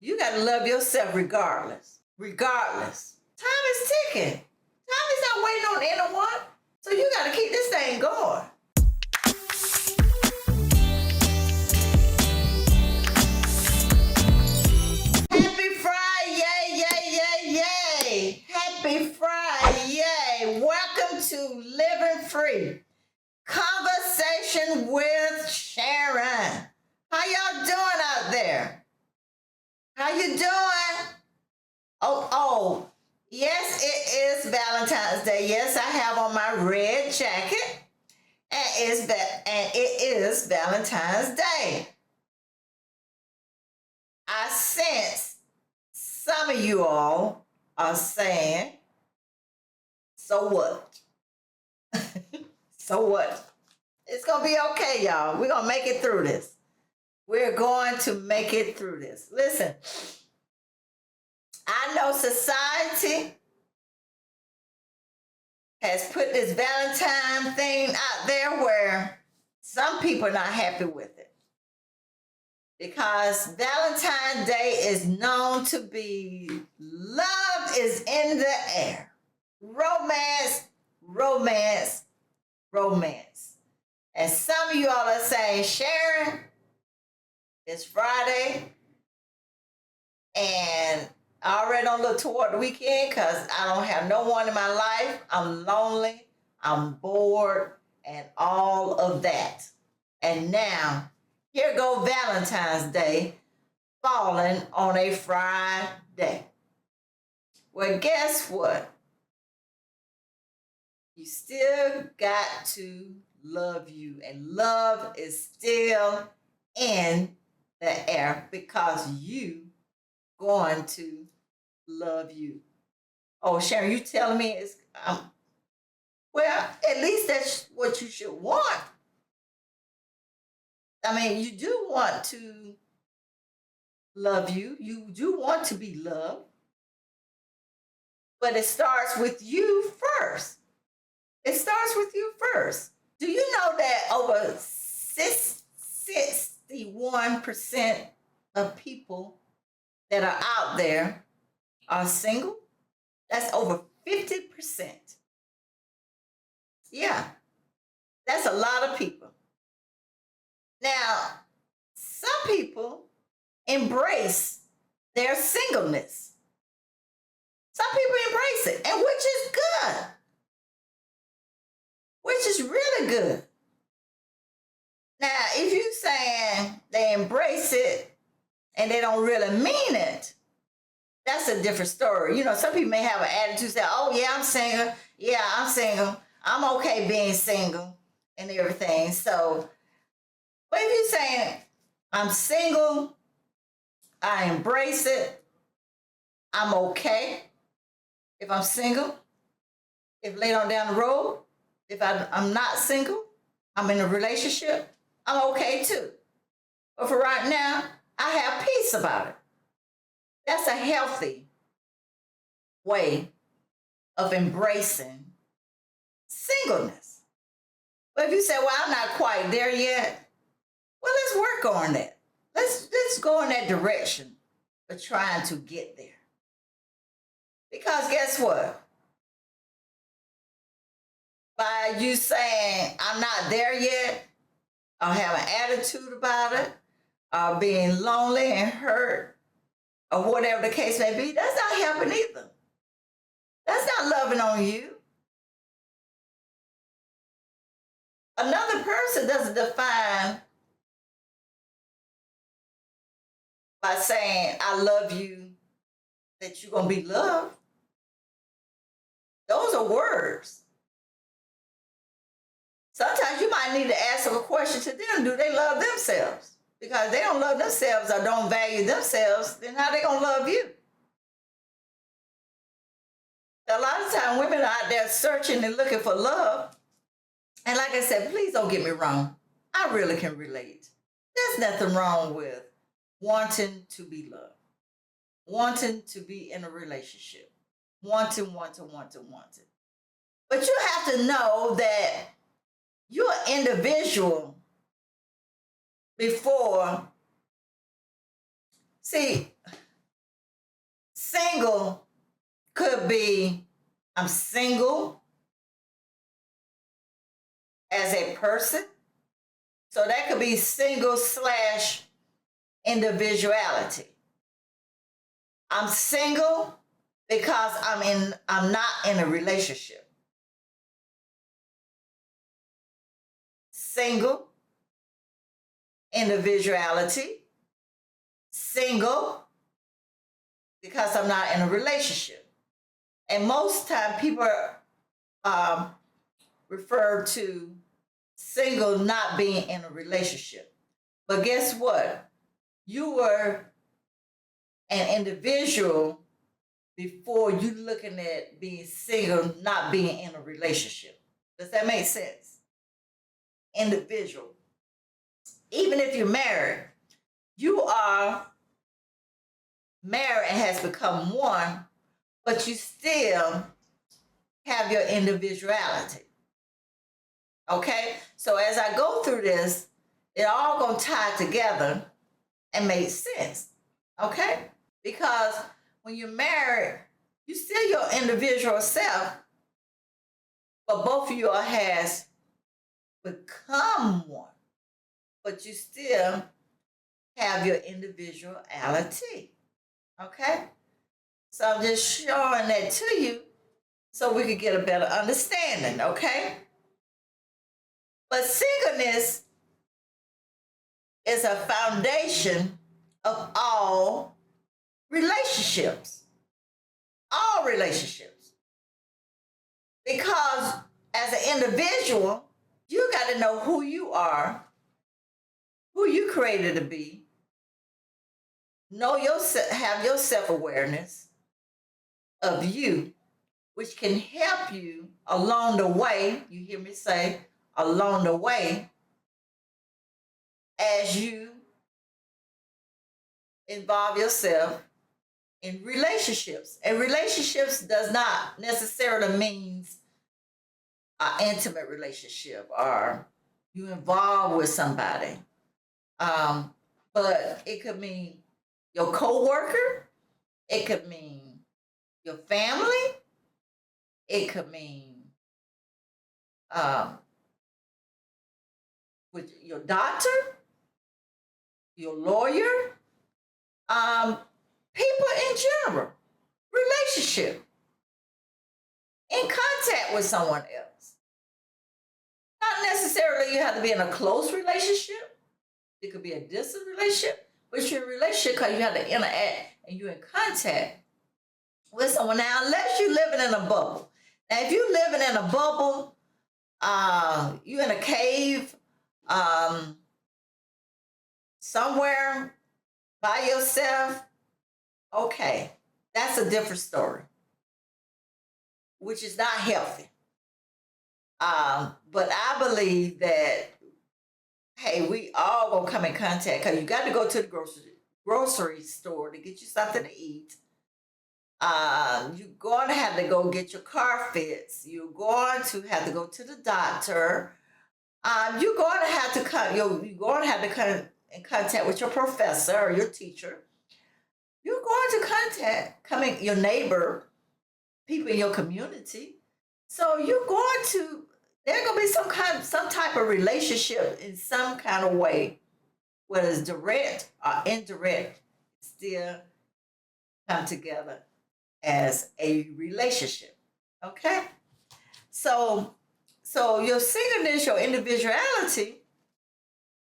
You got to love yourself regardless. Regardless. Time is ticking. Time is not waiting on anyone. So you got to keep this thing going. Happy Friday, yay, yay, yay. Happy Friday. Welcome to Living Free. Conversation with Sharon. How y'all doing out there? How you doing? Oh, yes, it is Valentine's Day. Yes, I have on my red jacket, and it is Valentine's Day. I sense some of you all are saying, so what? So what? It's going to be okay, y'all. We're going to make it through this. We're going to make it through this. Listen, I know society has put this Valentine thing out there where some people are not happy with it. Because Valentine's Day is known to be love is in the air. Romance, romance, romance. And some of you all are saying, Sharon, it's Friday, and I already don't look toward the weekend because I don't have no one in my life. I'm lonely, I'm bored, and all of that. And now, here go Valentine's Day falling on a Friday. Well, guess what? You still got to love you, and love is still in the air because you going to love you. Oh, Sharon, you telling me it's well, at least that's what you should want. I mean, you do want to love you. You do want to be loved. But it starts with you first. It starts with you first. Do you know that over 61% of people that are out there are single? That's over 50%. Yeah, that's a lot of people. Now, some people embrace their singleness. Some people embrace it, and which is good. Which is really good. Now, if you're saying they embrace it and they don't really mean it, that's a different story. You know, some people may have an attitude, say, oh, yeah, I'm single. Yeah, I'm single. I'm okay being single and everything. So, but if you're saying, I'm single, I embrace it, I'm okay if I'm single, if later on down the road, if I'm not single, I'm in a relationship, I'm okay too. But for right now, I have peace about it. That's a healthy way of embracing singleness. But if you say, well, I'm not quite there yet, well, let's work on that. Let's go in that direction of trying to get there. Because guess what? By you saying, I'm not there yet, or have an attitude about it, or being lonely and hurt, or whatever the case may be, that's not helping either. That's not loving on you. Another person doesn't define by saying, I love you, that you're going to be loved. Those are words. Sometimes you might need to ask a question to them. Do they love themselves? Because if they don't love themselves or don't value themselves, then how they going to love you? A lot of times women are out there searching and looking for love. And like I said, please don't get me wrong. I really can relate. There's nothing wrong with wanting to be loved, wanting to be in a relationship, wanting. But you have to know that you're an individual before. See, could be I'm single as a person. So that could be single slash individuality. I'm single because I'm not in a relationship. Single, individuality, single because I'm not in a relationship. And most time people refer to single not being in a relationship. But guess what? You were an individual before you looking at being single, not being in a relationship. Does that make sense? Individual. Even if you're married, you are married and has become one, but you still have your individuality. Okay? So as I go through this, it all gonna tie together and make sense. Okay? Because when you're married, you still your individual self, but both of you has become one. But you still have your individuality. Okay? So I'm just showing that to you so we could get a better understanding, okay? But singleness is a foundation of all relationships. All relationships. Because as an individual, you got to know who you are, who you created to be, know yourself, have your self-awareness of you, which can help you along the way. You hear me say along the way as you involve yourself in relationships. And relationships does not necessarily mean an intimate relationship or you involved with somebody. But it could mean your coworker. It could mean your family. It could mean with your doctor, your lawyer, people in general, relationship, in contact with someone else. Not necessarily you have to be in a close relationship. It could be a distant relationship, but you're in a relationship because you have to interact and you're in contact with someone. Now, unless you're living in a bubble. Now, if you're living in a bubble, you're in a cave, somewhere by yourself, okay, that's a different story, which is not healthy. But I believe that, hey, we all gonna come in contact because you got to go to the grocery store to get you something to eat. You're going to have to go get your car fixed. You're going to have to go to the doctor. You're going to have to come in contact with your professor or your teacher. You're going to your neighbor, people in your community. So there's going to be some type of relationship in some kind of way, whether it's direct or indirect, still come together as a relationship. Okay? So your singleness, your individuality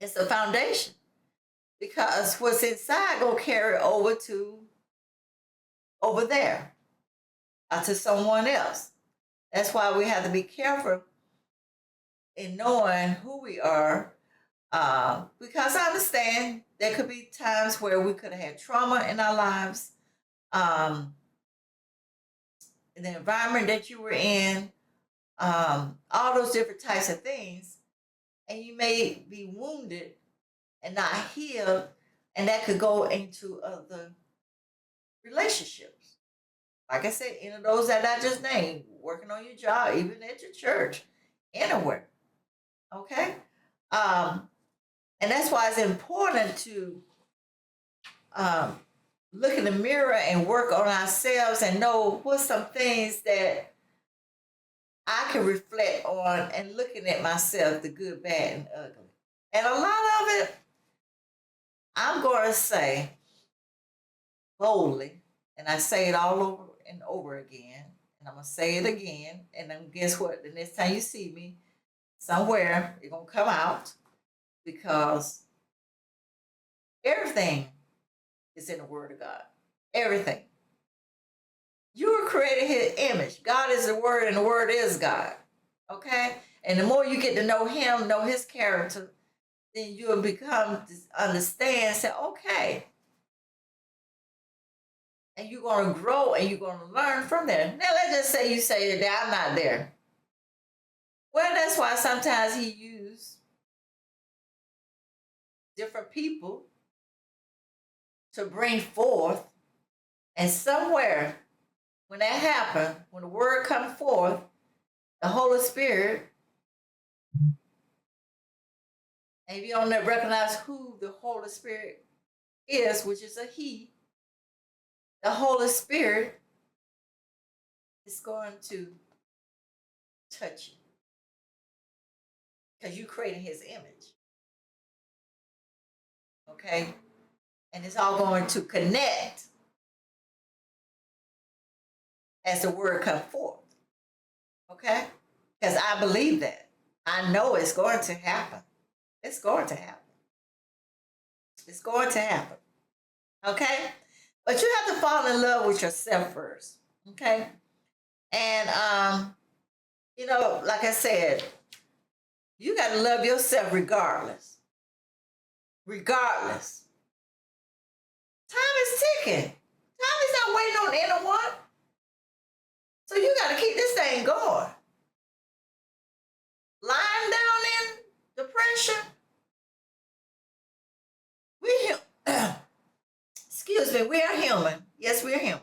is the foundation. Because what's inside gonna carry over there to someone else. That's why we have to be careful in knowing who we are. Because I understand there could be times where we could have had trauma in our lives. In the environment that you were in, all those different types of things, and you may be wounded and not healed, and that could go into other relationships. Like I said, any of those that I just named, working on your job, even at your church, anywhere. Okay? And that's why it's important to look in the mirror and work on ourselves and know what's some things that I can reflect on and looking at myself, the good, bad, and ugly. And a lot of it, I'm going to say boldly, and I say it all over and over again, and I'm going to say it again, and then guess what? The next time you see me somewhere, it's going to come out because everything is in the Word of God. Everything. You were created His image. God is the Word, and the Word is God. Okay? And the more you get to know Him, know His character, then you'll become understand, say, okay. And you're going to grow and you're going to learn from there. Now, let's just say you say that I'm not there. Well, that's why sometimes He used different people to bring forth. And somewhere, when that happened, when the word comes forth, the Holy Spirit, and if you don't recognize who the Holy Spirit is, which is a He, the Holy Spirit is going to touch you because you created His image. Okay? And it's all going to connect as the word comes forth. Okay? Because I believe that. I know it's going to happen. It's going to happen. It's going to happen. Okay? But you have to fall in love with yourself first. Okay? And like I said, you got to love yourself regardless. Regardless. Time is ticking. Time is not waiting on anyone. So you got to keep this thing going. Lying down in depression. Excuse me, we are human. Yes, we are human.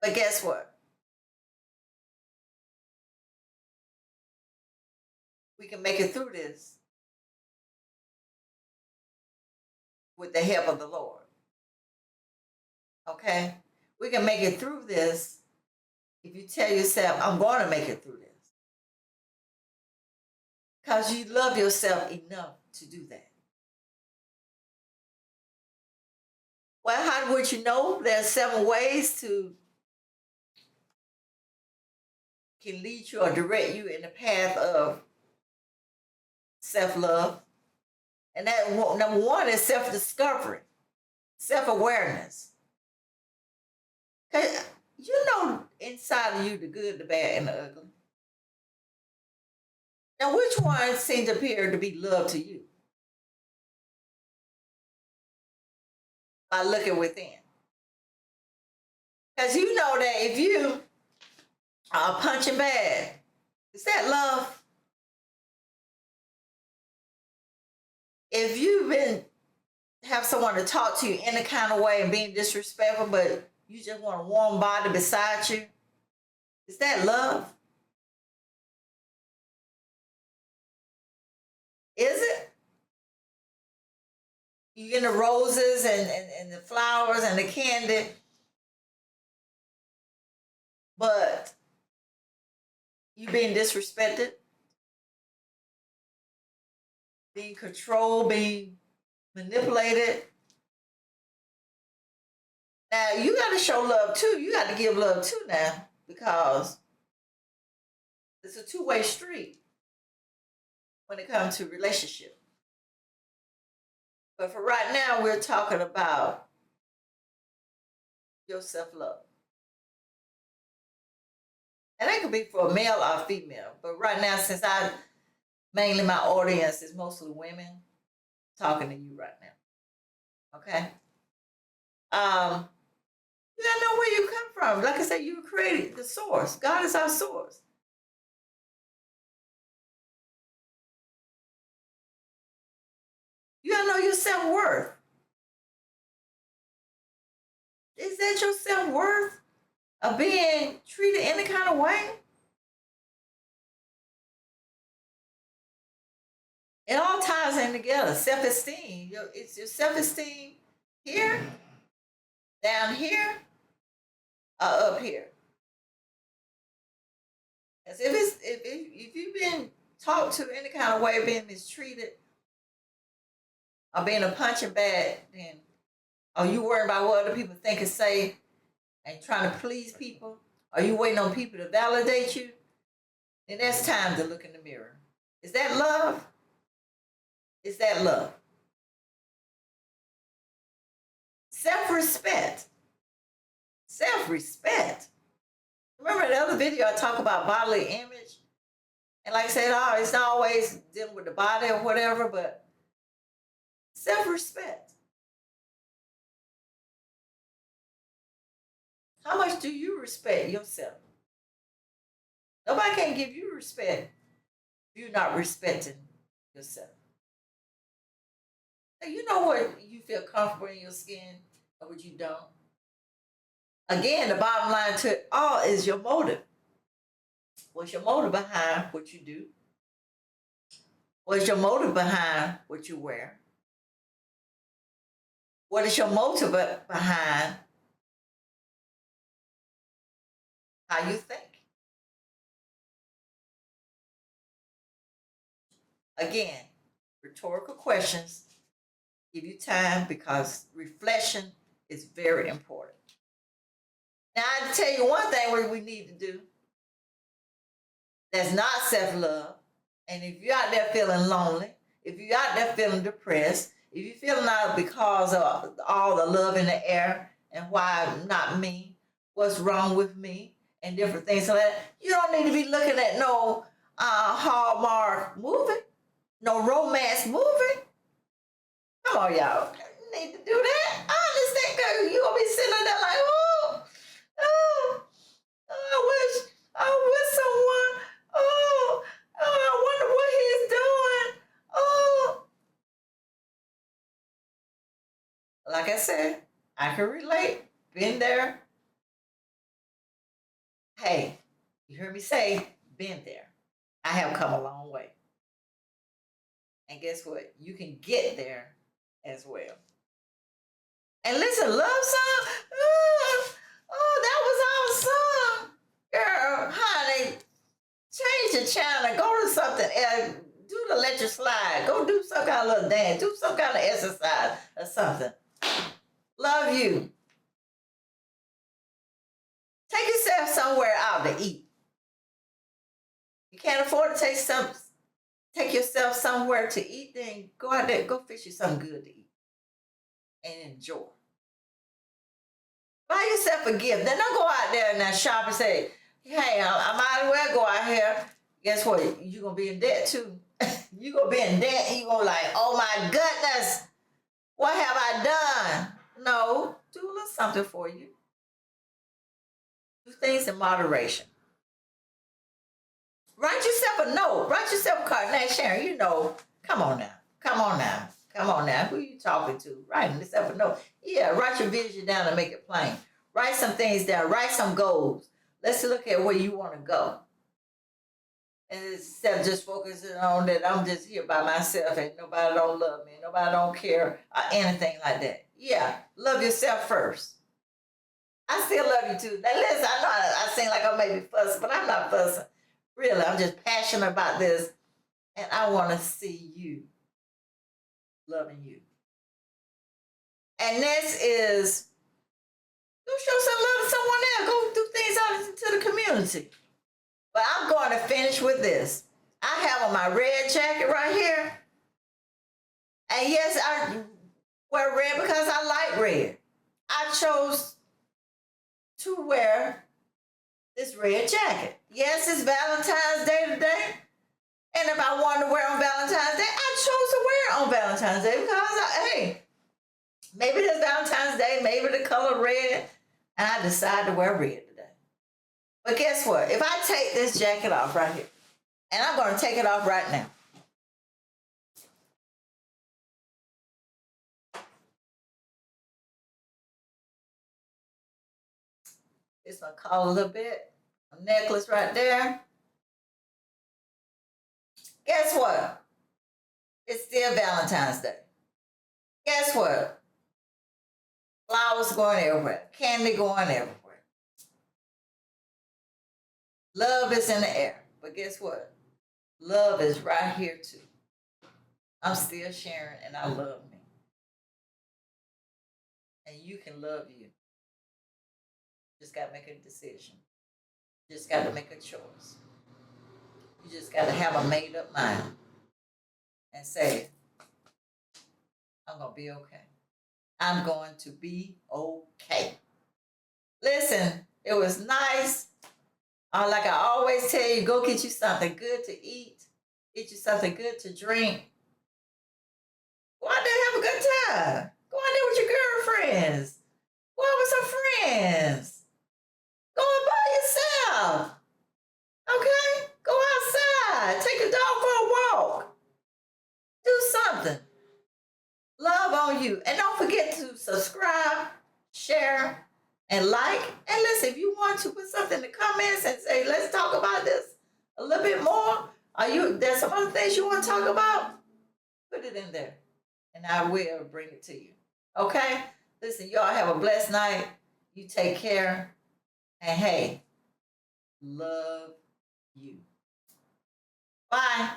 But guess what? We can make it through this with the help of the Lord. Okay? We can make it through this if you tell yourself, I'm going to make it through this. Because you love yourself enough to do that. Well, how would you know? There are 7 ways to can lead you or direct you in the path of self-love. And that number 1 is self-discovery, self-awareness. Because you know inside of you the good, the bad, and the ugly. Now, which one seems to appear to be love to you? By looking within. Because you know that if you are a punching bag, is that love? If you've been have someone to talk to you in a kind of way and being disrespectful, but you just want a warm body beside you, is that love? Is it? You get the roses and the flowers and the candy, but you being disrespected, being controlled, being manipulated. Now you got to show love too. You got to give love too now because it's a two-way street when it comes to relationship. But for right now, we're talking about your self-love. And that could be for a male or female. But right now, since mainly my audience is mostly women, talking to you right now. Okay? You gotta know where you come from. Like I said, you were created the source. God is our source. You gotta know your self-worth. Is that your self-worth of being treated any kind of way? It all ties in together. Self-esteem. It's your self-esteem here. Down here or up here? Because if you've been talked to any kind of way, being mistreated, or being a punching bag, then are you worried about what other people think and say and trying to please people? Are you waiting on people to validate you? Then that's time to look in the mirror. Is that love? Is that love? Self-respect. Self-respect. Remember the other video I talk about bodily image? And like I said, oh, it's not always dealing with the body or whatever, but self-respect. How much do you respect yourself? Nobody can give you respect if you're not respecting yourself. Now, you know what you feel comfortable in your skin or what you don't. Again, the bottom line to it all is your motive. What's your motive behind what you do? What's your motive behind what you wear? What is your motive behind how you think? Again, rhetorical questions give you time because reflection is very important. Now, I tell you one thing what we need to do that's not self-love, and if you're out there feeling lonely, if you're out there feeling depressed, if you're feeling out because of all the love in the air and why not me, what's wrong with me, and different things like that, you don't need to be looking at no Hallmark movie, no romance movie. Come on, y'all. You need to do that. I understand, girl. You gonna be sitting there like, oh, oh, I wish someone, I wonder what he's doing. Oh. Like I said, I can relate. Been there. Hey, you heard me say, been there. I have come a long way. And guess what? You can get there as well. And listen, love song. That was our song. Girl, honey, change the channel. Go to something else. Do the let you slide. Go do some kind of little dance. Do some kind of exercise or something. Love you. Take yourself somewhere out to eat. You can't afford to take yourself somewhere to eat, then go out there, go fish you something good to eat and enjoy. Buy yourself a gift. Then don't go out there and shop and say, hey, I might as well go out here. Guess what? You're going to be in debt too. You're going to be in debt and you're going to like, oh my goodness, what have I done? No, do a little something for you. Do things in moderation. Write yourself a note. Write yourself a card. Now, Sharon, you know, come on now. Come on now. Come on now. Who are you talking to? Write yourself a note. Yeah, write your vision down and make it plain. Write some things down. Write some goals. Let's look at where you want to go. And instead of just focusing on that I'm just here by myself and nobody don't love me, nobody don't care, or anything like that. Yeah, love yourself first. I still love you too. Now listen, I know I seem like I may be fussing, but I'm not fussing. Really, I'm just passionate about this, and I want to see you loving you. And this is go show some love to someone else. Go do things out into the community. But I'm going to finish with this. I have on my red jacket right here. And yes, I wear red because I like red. I chose to wear this red jacket. Yes, it's Valentine's Day today. And if I wanted to wear on Valentine's Day, I chose to wear it on Valentine's Day because, hey, maybe it's Valentine's Day, maybe the color red, and I decided to wear red today. But guess what? If I take this jacket off right here, and I'm going to take it off right now. It's going to call a little bit. A necklace right there. Guess what? It's still Valentine's Day. Guess what? Flowers going everywhere. Candy going everywhere. Love is in the air. But guess what? Love is right here too. I'm still sharing and I love me. And you can love you. Just got to make a decision. Just got to make a choice. You just got to have a made up mind and say, I'm going to be okay. I'm going to be okay. Listen, it was nice. Like I always tell you, go get you something good to eat. Get you something good to drink. Go out there and have a good time. Go out there with your girlfriends. Go out with some friends. Go out by yourself. Okay? Go outside. Take a dog for a walk. Do something. Love on you. And don't forget to subscribe, share, and like. And listen, if you want to put something in the comments and say, let's talk about this a little bit more. There's some other things you want to talk about? Put it in there. And I will bring it to you. Okay? Listen, y'all have a blessed night. You take care. And hey, love you. Bye.